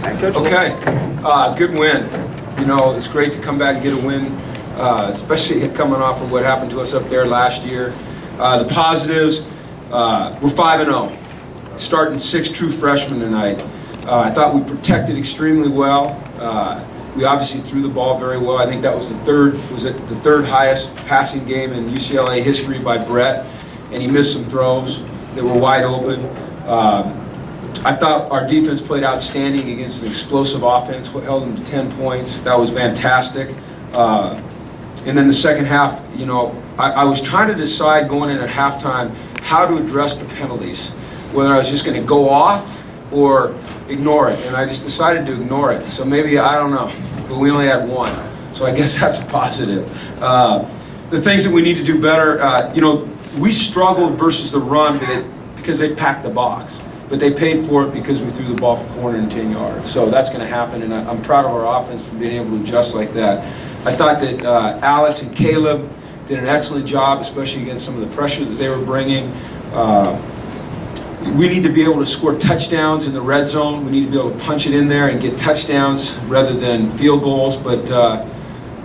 Hi, Coach. Okay, good win. You know, it's great to come back and get a win, especially coming off of what happened to us up there last year. The positives, we're 5-0, starting 6 true freshmen tonight. I thought we protected extremely well. We obviously threw the ball very well. I think that was the third highest passing game in UCLA history by Brett, and he missed some throws that were wide open. I thought our defense played outstanding against an explosive offense, held them to 10 points. That was fantastic. And then the second half, you know, I was trying to decide going in at halftime how to address the penalties, whether I was just going to go off or ignore it, and I just decided to ignore it. So maybe, I don't know, but we only had one, so I guess that's a positive. The things that we need to do better, you know, we struggled versus the run because they packed the box. But they paid for it because we threw the ball for 410 yards. So that's going to happen, and I'm proud of our offense for being able to adjust like that. I thought that Alex and Caleb did an excellent job, especially against some of the pressure that they were bringing. We need to be able to score touchdowns in the red zone. We need to be able to punch it in there and get touchdowns rather than field goals. But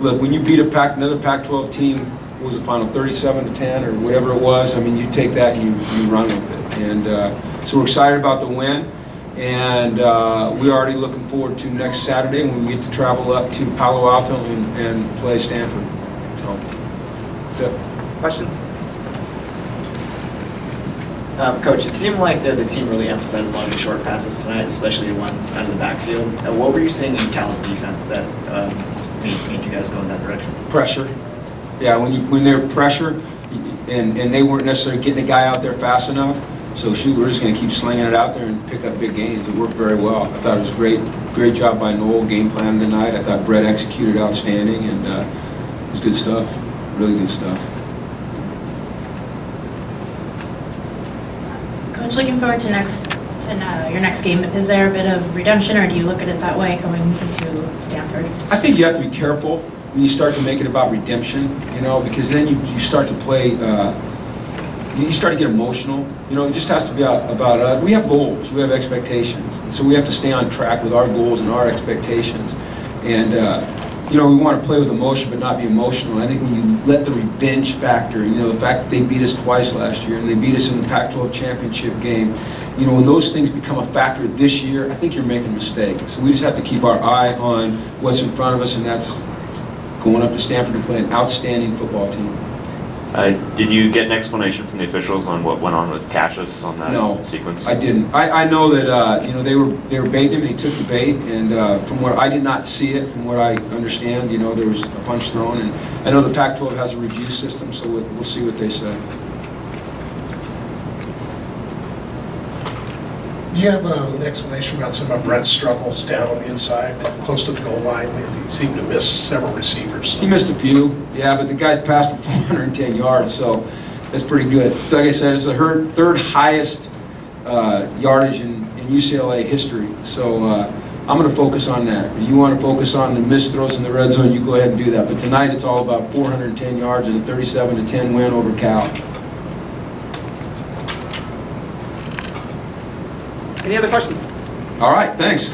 look, when you beat another Pac-12 team, what was the final, 37-10 or whatever it was? I mean, you take that and you run with it. And so we're excited about the win, and we're already looking forward to next Saturday when we get to travel up to Palo Alto and play Stanford. So that's it. Questions? Coach, it seemed like the team really emphasized a lot of the short passes tonight, especially the ones out of the backfield. What were you seeing in Cal's defense that made you guys go in that direction? Pressure. Yeah, when they're pressure, and they weren't necessarily getting the guy out there fast enough. So shoot, we're just going to keep slinging it out there and pick up big gains. It worked very well. I thought it was great job by Noel game plan tonight. I thought Brett executed outstanding, and it was good stuff, really good stuff. Coach, looking forward to your next game. Is there a bit of redemption, or do you look at it that way going into Stanford? I think you have to be careful when you start to make it about redemption, you know, because then you start to play. You start to get emotional. You know, it just has to be about we have goals, we have expectations, and so we have to stay on track with our goals and our expectations. And you know, we want to play with emotion, but not be emotional. And I think when you let the revenge factor, you know, the fact that they beat us twice last year and they beat us in the Pac-12 championship game, you know, when those things become a factor this year, I think you're making a mistake. So we just have to keep our eye on what's in front of us, and that's going up to Stanford and play an outstanding football team. Did you get an explanation from the officials on what went on with Cassius on that sequence? No, I didn't. I know that you know, they were baiting him, and he took the bait. And from what I did not see it, from what I understand, you know, there was a punch thrown. And I know the Pac-12 has a review system, so we'll see what they say. Do you have an explanation about some of Brett's struggles down inside, close to the goal line? He seemed to miss several receivers. He missed a few, yeah, but the guy passed for 410 yards, so that's pretty good. Like I said, it's the third highest yardage in UCLA history. So I'm going to focus on that. If you want to focus on the missed throws in the red zone, you go ahead and do that. But tonight it's all about 410 yards and a 37-10 win over Cal. Any other questions? All right, thanks.